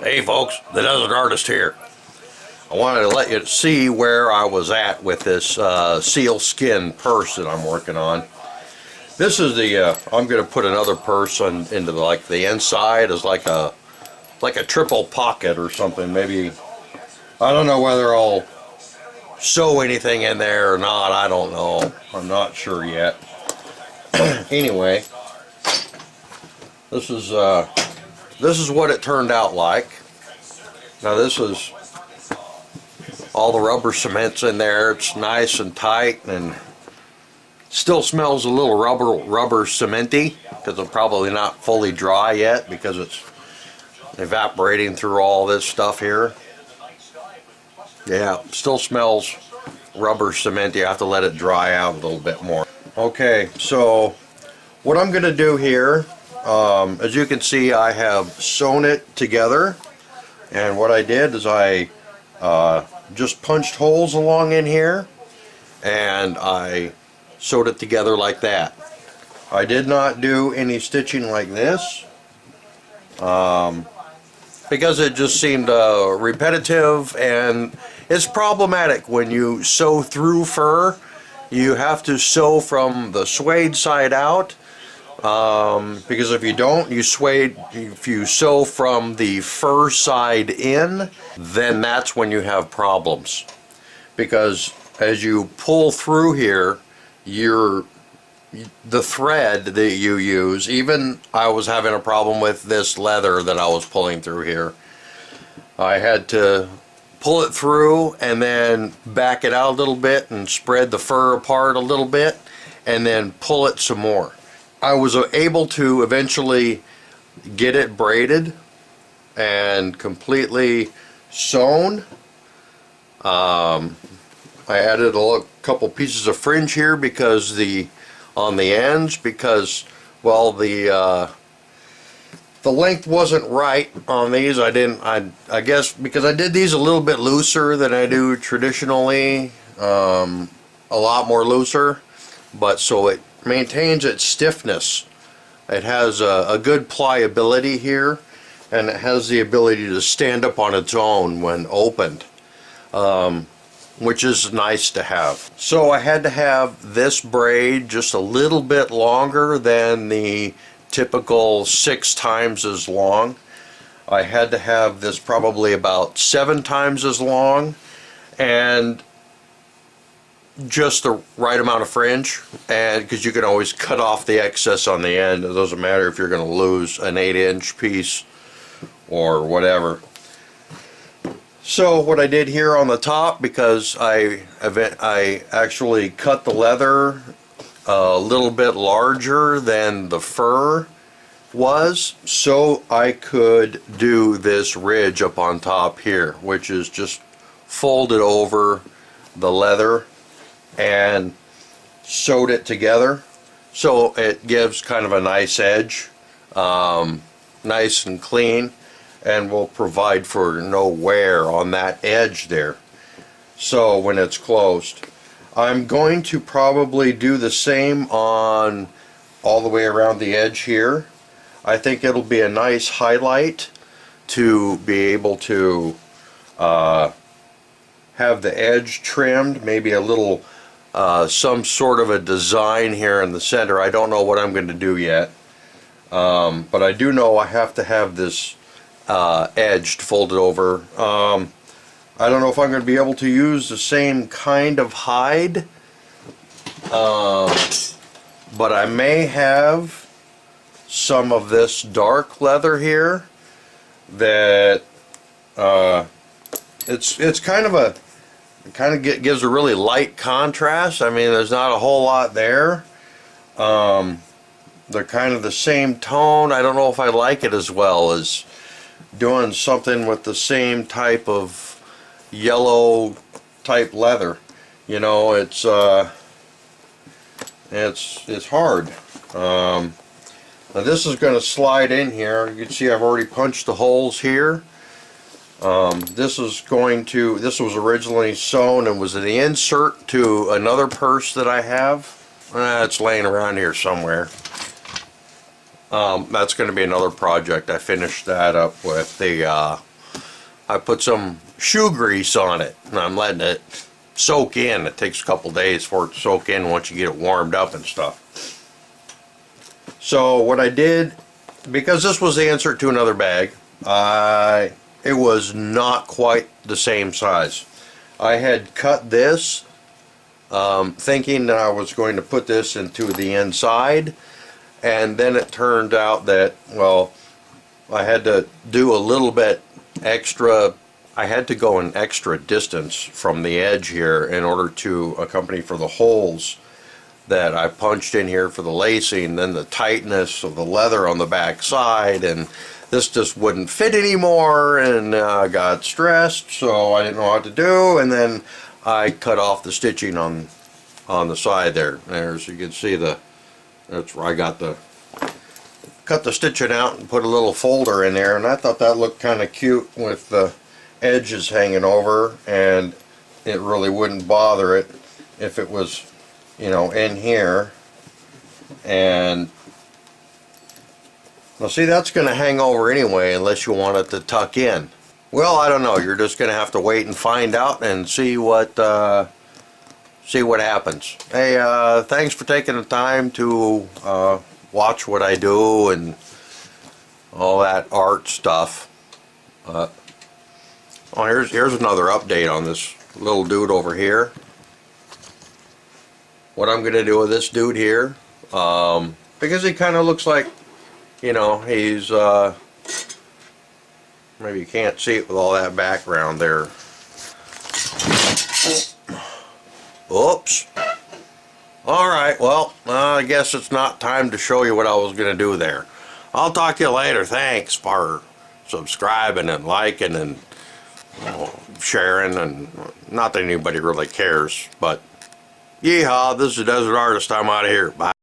Hey folks, the Desert Artist here. I wanted to let you see where I was at with this seal skin purse that I'm working on. This is the, I'm going to put another purse into the inside as like a triple pocket or something. Maybe, I don't know whether I'll sew anything in there or not. I don't know. I'm not sure yet. Anyway, this is what it turned out like. Now this is all the rubber cement's in there. It's nice and tight and still smells a little rubber cementy because it's probably not fully dry yet because it's evaporating through all this stuff here. Yeah, still smells rubber cementy. I have to let it dry out a little bit more. Okay, so what I'm going to do here, as you can see, I have sewn it together. And what I did is I just punched holes along in here and I sewed it together like that. I did not do any stitching like this because it just seemed repetitive, and it's problematic when you sew through fur. You have to sew from the suede side out. Because if you don't, if you sew from the fur side in, then that's when you have problems. Because as you pull through here, the thread that you use, even I was having a problem with this leather that I was pulling through here. I had to pull it through and then back it out a little bit and spread the fur apart a little bit and then pull it some more. I was able to eventually get it braided and completely sewn. I added a couple pieces of fringe here because on the ends, because well the length wasn't right on these. I guess because I did these a little bit looser than I do traditionally, a lot more looser, but so it maintains its stiffness. It has a good pliability here, and it has the ability to stand up on its own when opened, which is nice to have. So I had to have this braid just a little bit longer than the typical 6 times as long. I had to have this probably about 7 times as long, and just the right amount of fringe, and because you can always cut off the excess on the end. It doesn't matter if you're going to lose an 8-inch piece or whatever. So what I did here on the top, because I actually cut the leather a little bit larger than the fur was, so I could do this ridge up on top here, which is just folded over the leather and sewed it together, so it gives kind of a nice edge, nice and clean, and will provide for no wear on that edge there. So when it's closed, I'm going to probably do the same on all the way around the edge here. I think it'll be a nice highlight to be able to have the edge trimmed, maybe a little some sort of a design here in the center. I don't know what I'm going to do yet, but I do know I have to have this edged, folded over. I don't know if I'm going to be able to use the same kind of hide, but I may have some of this dark leather here that it's kind of a gives a really light contrast. I mean, there's not a whole lot there. They're kind of the same tone. I don't know if I like it as well as doing something with the same type of yellow type leather. You know, it's hard. Now this is going to slide in here. You can see I've already punched the holes here. This was originally sewn and was the insert to another purse that I have. It's laying around here somewhere. That's going to be another project. I finished that up with the I put some shoe grease on it, and I'm letting it soak in. It takes a couple days for it to soak in once you get it warmed up and stuff. So what I did, because this was the insert to another bag, it was not quite the same size. I had cut this thinking that I was going to put this into the inside, and then it turned out that, well, I had to do a little bit extra. I had to go an extra distance from the edge here in order to accompany for the holes that I punched in here for the lacing, then the tightness of the leather on the back side, and this just wouldn't fit anymore, and I got stressed, so I didn't know what to do, and then I cut off the stitching on the side there. There's, you can see that's where I got cut the stitching out and put a little folder in there, and I thought that looked kind of cute with the edges hanging over, and it really wouldn't bother it if it was, you know, in here. And well, see, that's going to hang over anyway unless you want it to tuck in. Well, I don't know. You're just going to have to wait and find out and see what happens. Hey, thanks for taking the time to watch what I do and all that art stuff. Oh, here's another update on this little dude over here. What I'm going to do with this dude here, because he kind of looks like, you know, he's, maybe you can't see it with all that background there. Oops. Alright, well, I guess it's not time to show you what I was going to do there. I'll talk to you later. Thanks for subscribing and liking and, you know, sharing, and not that anybody really cares, but yeehaw, this is a Desert Artist. I'm out of here. Bye.